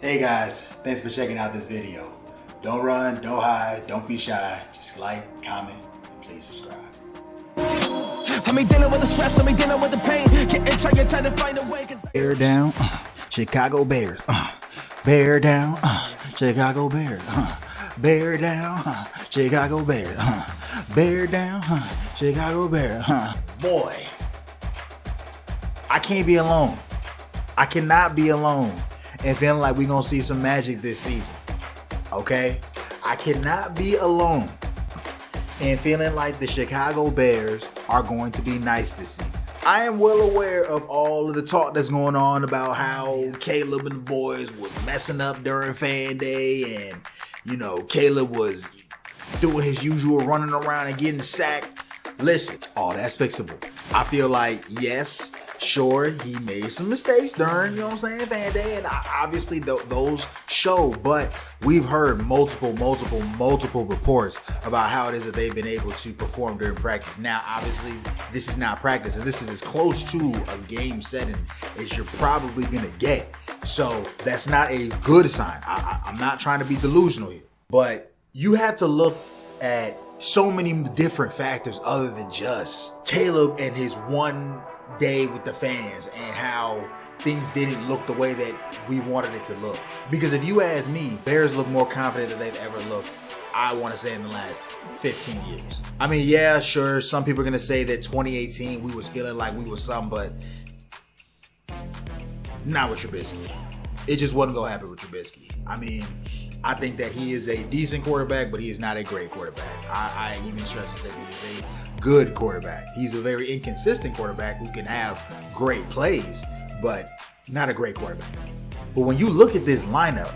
Hey guys, thanks for checking out this video. Don't run, don't hide, don't be shy. Just like, comment, and please subscribe. Let me dealing with the stress, let me dealing with the pain. Trying to find a way. Bear down, Chicago Bears. Bear down, Chicago Bears. Bear down, Chicago Bears. Bear down, Chicago Bears. Boy, I can't be alone. I cannot be alone and feeling like we're gonna see some magic this season. Okay? I cannot be alone and feeling like the Chicago Bears are going to be nice this season. I am well aware of all of the talk that's going on about how Caleb and the boys was messing up during fan day, and Caleb was doing his usual running around and getting sacked. Listen, all that's fixable. I feel like, yes, sure, he made some mistakes during, fan day, and obviously those show, but we've heard multiple reports about how it is that they've been able to perform during practice. Now, obviously, this is not practice, and this is as close to a game setting as you're probably gonna get. So that's not a good sign. I'm not trying to be delusional here, but you have to look at so many different factors other than just Caleb and his one day with the fans and how things didn't look the way that we wanted it to look. Because if you ask me, Bears look more confident than they've ever looked, I want to say, in the last 15 years. I mean, yeah, sure, some people are going to say that 2018 we was feeling like we was something, but not with Trubisky. It just wasn't going to happen with Trubisky. I mean, I think that he is a decent quarterback, but he is not a great quarterback. I even stress to say that he is a good quarterback. He's a very inconsistent quarterback who can have great plays, but not a great quarterback. But when you look at this lineup,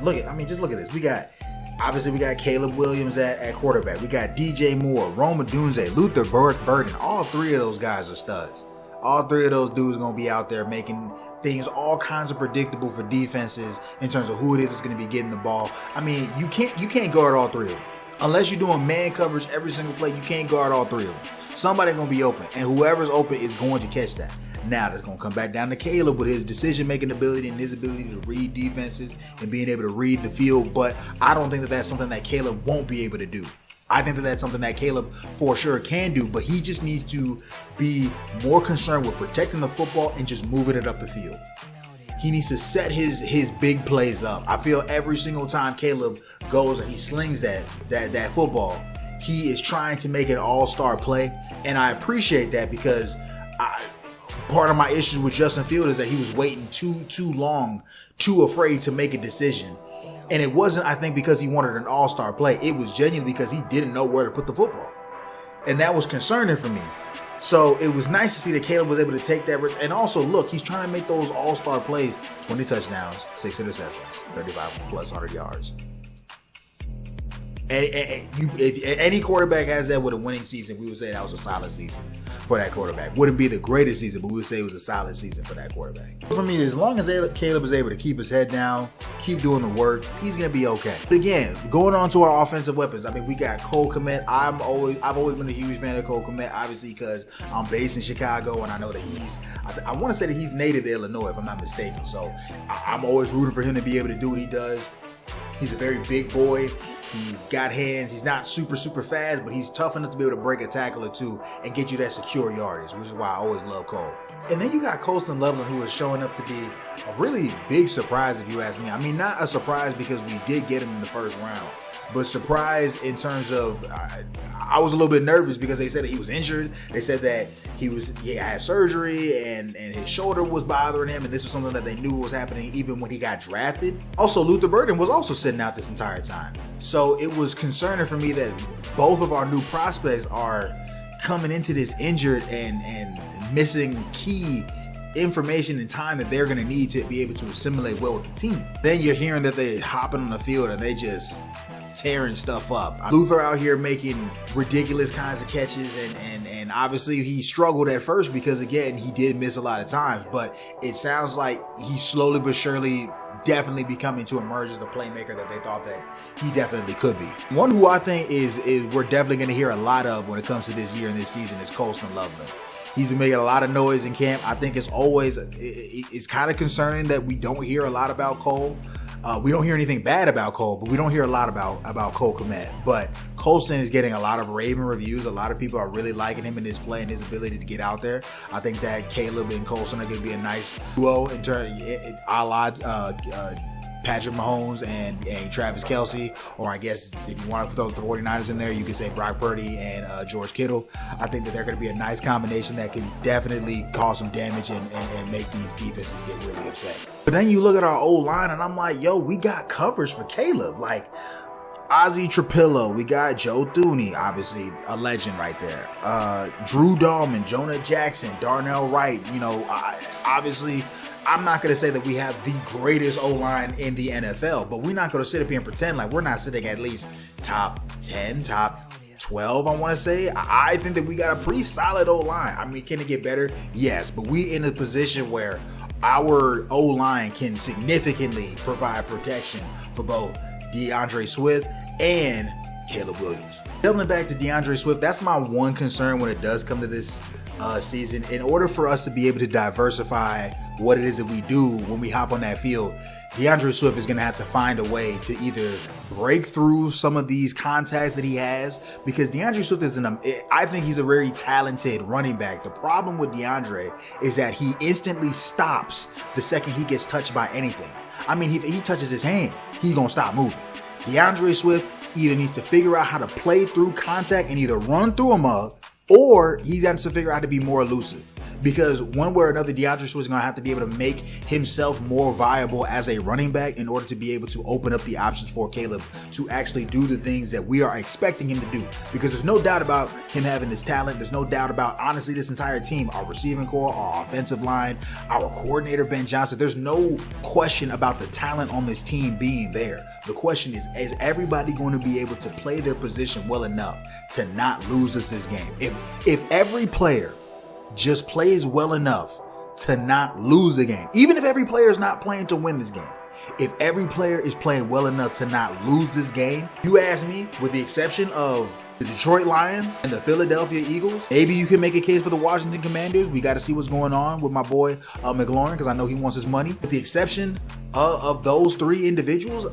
just look at this. We got Caleb Williams at quarterback. We got DJ Moore, Rome Odunze, Luther Burden. All three of those guys are studs. All three of those dudes are going to be out there making things all kinds of predictable for defenses in terms of who it is that's going to be getting the ball. I mean, you can't guard all three of them. Unless you're doing man coverage every single play, you can't guard all three of them. Somebody's going to be open, and whoever's open is going to catch that. Now, that's going to come back down to Caleb with his decision-making ability and his ability to read defenses and being able to read the field, but I don't think that that's something that Caleb won't be able to do. I think that that's something that Caleb for sure can do, but he just needs to be more concerned with protecting the football and just moving it up the field. He needs to set his big plays up. I feel every single time Caleb goes and he slings that football, he is trying to make an all-star play, and I appreciate that because part of my issues with Justin Fields is that he was waiting too long, too afraid to make a decision. And it wasn't, I think, because he wanted an all-star play. It was genuinely because he didn't know where to put the football. And that was concerning for me. So it was nice to see that Caleb was able to take that risk. And also, look, he's trying to make those all-star plays. 20 touchdowns, 6 interceptions, 35 plus 100 yards. If any quarterback has that with a winning season, we would say that was a solid season for that quarterback. Wouldn't be the greatest season, but we would say it was a solid season for that quarterback. For me, as long as Caleb is able to keep his head down, keep doing the work, he's going to be okay. But again, going on to our offensive weapons, I mean, we got Cole Kmet. I've always been a huge fan of Cole Kmet, obviously because I'm based in Chicago, and I know that I want to say that he's native to Illinois, if I'm not mistaken. So I'm always rooting for him to be able to do what he does. He's a very big boy. He's got hands. He's not super fast, but he's tough enough to be able to break a tackle or two and get you that secure yardage, which is why I always love Cole. And then you got Colston Loveland, who is showing up to be a really big surprise, if you ask me. I mean, not a surprise because we did get him in the first round, but surprise in terms of I was a little bit nervous because they said that he was injured. They said that he had surgery and his shoulder was bothering him, and this was something that they knew was happening even when he got drafted. Also, Luther Burden was also sitting out this entire time. So it was concerning for me that both of our new prospects are coming into this injured and missing key information and time that they're going to need to be able to assimilate well with the team. Then you're hearing that they're hopping on the field and they just tearing stuff up. Luther out here making ridiculous kinds of catches, and obviously he struggled at first because, again, he did miss a lot of times, but it sounds like he's slowly but surely definitely becoming to emerge as the playmaker that they thought that he definitely could be. One who I think is we're definitely going to hear a lot of when it comes to this year and this season is Colston Loveland. He's been making a lot of noise in camp. I think it's kind of concerning that we don't hear a lot about Cole. We don't hear anything bad about Cole, but we don't hear a lot about Cole Kmet. But Colston is getting a lot of raving reviews. A lot of people are really liking him in his play and his ability to get out there. I think that Caleb and Colston are going to be a nice duo in terms, a la Patrick Mahomes and Travis Kelce, or I guess if you want to throw the 49ers in there, you could say Brock Purdy and George Kittle. I think that they're going to be a nice combination that can definitely cause some damage and make these defenses get really upset. But then you look at our O-line and I'm like, yo, we got coverage for Caleb. Like Ozzie Trapillo, we got Joe Thuney, obviously a legend right there. Drew Dahlman, Jonah Jackson, Darnell Wright, obviously I'm not going to say that we have the greatest O-line in the NFL, but we're not going to sit up here and pretend like we're not sitting at least top 10, top 12, I want to say. I think that we got a pretty solid O-line. I mean, can it get better? Yes, but we in a position where our O-line can significantly provide protection for both DeAndre Swift and Caleb Williams. Doubling back to DeAndre Swift, that's my one concern when it does come to this season. In order for us to be able to diversify what it is that we do when we hop on that field, DeAndre Swift is going to have to find a way to either break through some of these contacts that he has, because DeAndre Swift I think he's a very talented running back. The problem with DeAndre is that he instantly stops the second he gets touched by anything. I mean, if he touches his hand, he's going to stop moving. DeAndre Swift either needs to figure out how to play through contact and either run through a mug, or he has to figure out how to be more elusive. Because one way or another, DeAndre Swift is going to have to be able to make himself more viable as a running back in order to be able to open up the options for Caleb to actually do the things that we are expecting him to do. Because there's no doubt about him having this talent. There's no doubt about, honestly, this entire team, our receiving core, our offensive line, our coordinator, Ben Johnson. There's no question about the talent on this team being there. The question is everybody going to be able to play their position well enough to not lose us this game? If every player just plays well enough to not lose the game, even if every player is not playing to win this game, if every player is playing well enough to not lose this game, you ask me, with the exception of the Detroit Lions and the Philadelphia Eagles, maybe you can make a case for the Washington Commanders. We got to see what's going on with my boy McLaurin, because I know he wants his money. With the exception of those three individuals,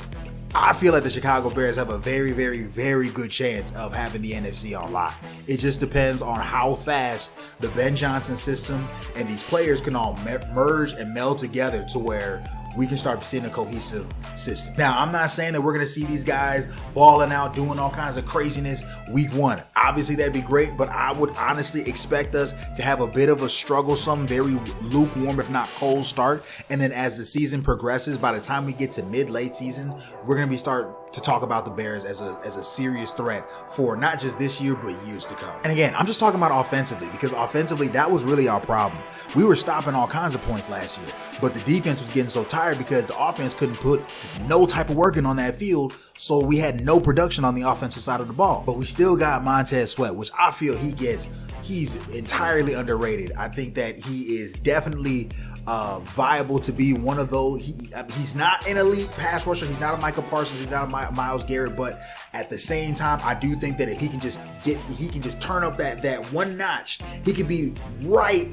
I feel like the Chicago Bears have a very, very, very good chance of having the NFC on lock. It just depends on how fast the Ben Johnson system and these players can all merge and meld together to where we can start seeing a cohesive system. Now, I'm not saying that we're going to see these guys balling out, doing all kinds of craziness week one. Obviously, that'd be great, but I would honestly expect us to have a bit of a strugglesome, very lukewarm, if not cold start. And then as the season progresses, by the time we get to mid-late season, we're going to start to talk about the Bears as a serious threat for not just this year, but years to come. And again, I'm just talking about offensively, because offensively, that was really our problem. We were stopping all kinds of points last year, but the defense was getting so tired because the offense couldn't put no type of work in on that field, so we had no production on the offensive side of the ball. But we still got Montez Sweat, which I feel he's entirely underrated. I think that he is definitely viable to be one of those. He's not an elite pass rusher. He's not a Michael Parsons. He's not a Myles Garrett. But at the same time, I do think that if he can just turn up that one notch, he could be right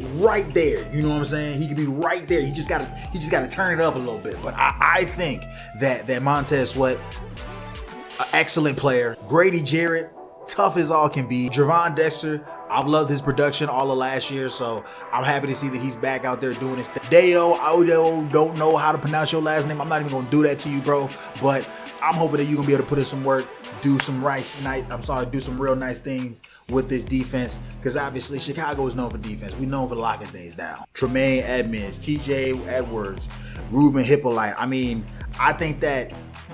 there. You know what I'm saying? He could be right there. He just gotta turn it up a little bit. But I think that Montez Sweat, an excellent player. Grady Jarrett, tough as all can be. Javon Dexter, I've loved his production all of last year, so I'm happy to see that he's back out there doing his thing. Deo, I don't know how to pronounce your last name. I'm not even going to do that to you, bro, but I'm hoping that you're going to be able to put in some work, do some real nice things with this defense, because obviously Chicago is known for defense. We're known for locking things down. Tremaine Edmonds, TJ Edwards, Ruben Hippolyte. I mean, I think that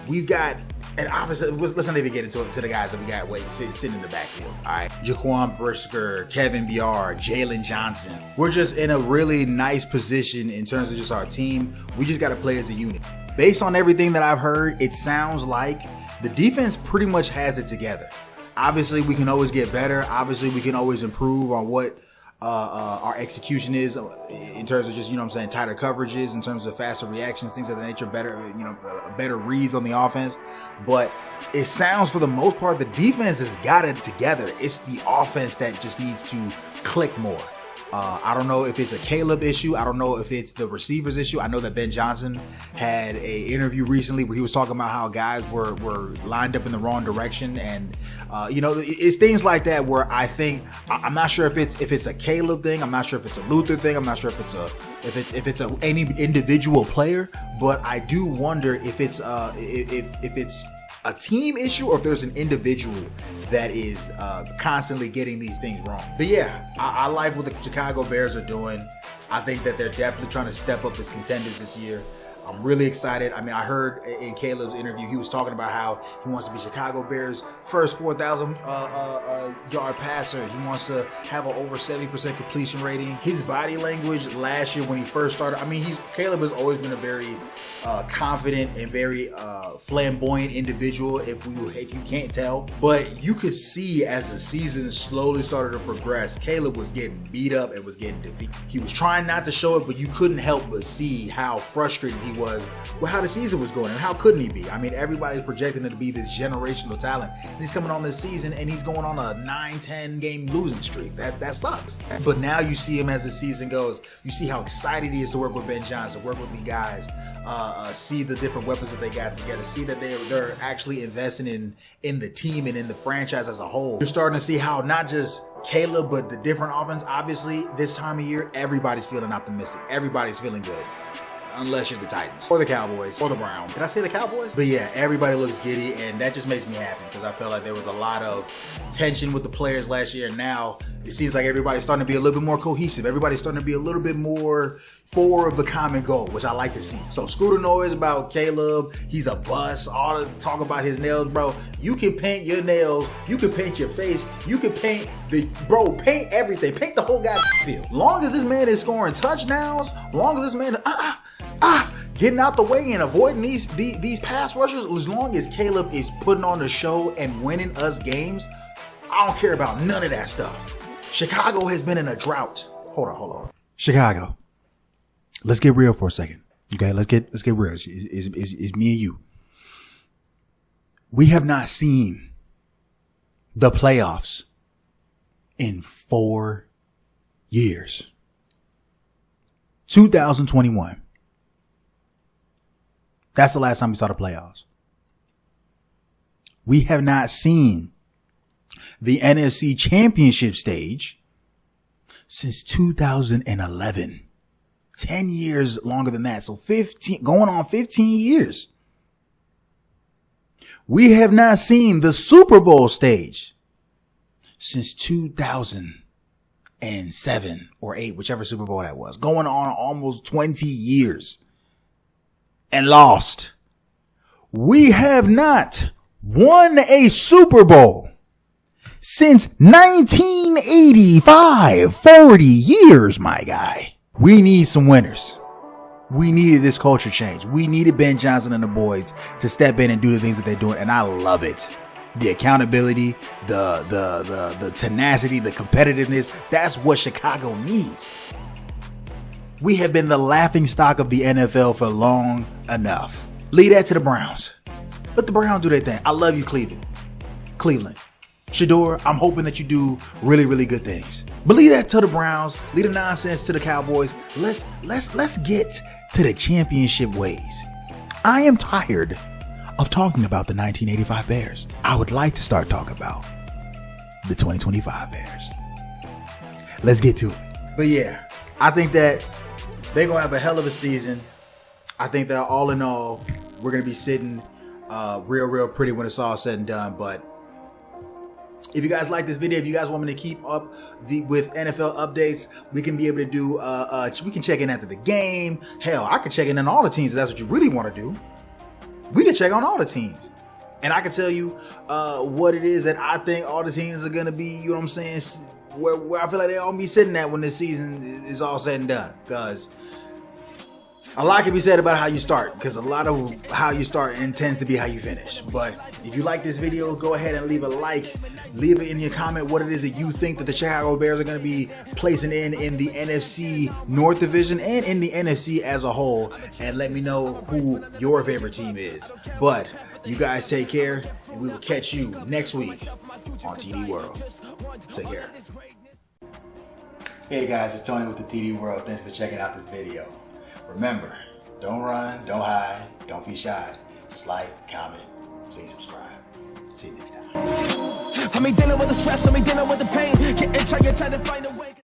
we've got, and obviously, let's not even get into the guys that we got sitting in the backfield. All right, Jaquan Brisker, Kevin Byard, Jalen Johnson. We're just in a really nice position in terms of just our team. We just got to play as a unit. Based on everything that I've heard, it sounds like the defense pretty much has it together. Obviously, we can always get better. Obviously, we can always improve on what our execution is in terms of just, tighter coverages, in terms of faster reactions, things of that nature, better reads on the offense. But it sounds, for the most part, the defense has got it together. It's the offense that just needs to click more. I don't know if it's a Caleb issue. I don't know if it's the receivers issue. I know that Ben Johnson had a interview recently where he was talking about how guys were lined up in the wrong direction, and it's things like that where I think I'm not sure if it's a Caleb thing. I'm not sure if it's a Luther thing. I'm not sure if it's any individual player, but I do wonder if it's if it's a team issue or if there's an individual that is constantly getting these things wrong. But yeah, I like what the Chicago Bears are doing. I think that they're definitely trying to step up as contenders this year. I'm really excited. I mean, I heard in Caleb's interview, he was talking about how he wants to be Chicago Bears' first 4,000 yard passer. He wants to have an over 70% completion rating. His body language last year when he first started, I mean, Caleb has always been a very confident and very flamboyant individual, if you can't tell. But you could see as the season slowly started to progress, Caleb was getting beat up and was getting defeated. He was trying not to show it, but you couldn't help but see how frustrated he was with how the season was going, and how couldn't he be? I mean, everybody's projecting him to be this generational talent, and he's coming on this season and he's going on a 9-10 game losing streak. That sucks. But now you see him as the season goes, you see how excited he is to work with Ben Johnson, work with the guys, see the different weapons that they got together, see that they're actually investing in the team and in the franchise as a whole. You're starting to see how not just Caleb, but the different offense, obviously this time of year, everybody's feeling optimistic. Everybody's feeling good. Unless you're the Titans or the Cowboys or the Browns. Did I say the Cowboys? But yeah, everybody looks giddy, and that just makes me happy because I felt like there was a lot of tension with the players last year, and now it seems like everybody's starting to be a little bit more cohesive. Everybody's starting to be a little bit more for the common goal, which I like to see. So screw the noise about Caleb. He's a bust. All the talk about his nails, bro. You can paint your nails. You can paint your face. You can paint paint everything. Paint the whole goddamn field. Long as this man is scoring touchdowns, long as this man getting out the way and avoiding these pass rushers, as long as Caleb is putting on the show and winning us games, I don't care about none of that stuff. Chicago has been in a drought. Hold on. Chicago. Let's get real for a second. Okay, let's get real. It's me and you. We have not seen the playoffs in 4 years. 2021. That's the last time we saw the playoffs. We have not seen the NFC Championship stage since 2011. 10 years longer than that. So 15 years. We have not seen the Super Bowl stage since 2007 or 8, whichever Super Bowl that was. Going on almost 20 years. And lost. We have not won a Super Bowl since 1985. 40 years, my guy. We need some winners. We needed this culture change. We needed Ben Johnson and the boys to step in and do the things that they're doing, and I love it. The accountability, the tenacity, the competitiveness, that's what Chicago needs. We have been the laughingstock of the NFL for long enough. Leave that to the Browns. Let the Browns do their thing. I love you, Cleveland. Shador, I'm hoping that you do really, really good things. But leave that to the Browns. Leave the nonsense to the Cowboys. Let's get to the championship ways. I am tired of talking about the 1985 Bears. I would like to start talking about the 2025 Bears. Let's get to it. But yeah, I think that they're going to have a hell of a season. I think that all in all, we're going to be sitting real pretty when it's all said and done. But if you guys like this video, if you guys want me to keep up with NFL updates, we can be able to do, we can check in after the game. Hell, I can check in on all the teams if that's what you really want to do. We can check on all the teams. And I can tell you what it is that I think all the teams are going to be, you know what I'm saying, where I feel like they all be sitting at when this season is all said and done. Because a lot can be said about how you start, because a lot of how you start intends to be how you finish. But if you like this video, go ahead and leave a like. Leave it in your comment what it is that you think that the Chicago Bears are going to be placing in the NFC North Division and in the NFC as a whole. And let me know who your favorite team is. But you guys take care, and we will catch you next week on TD World. Take care. Hey guys, it's Tony with the TD World. Thanks for checking out this video. Remember, don't run, don't hide, don't be shy. Just like, comment, please subscribe. See you next time. For me dealing with the stress, for me dealing with the pain, getting tired, trying to find a way.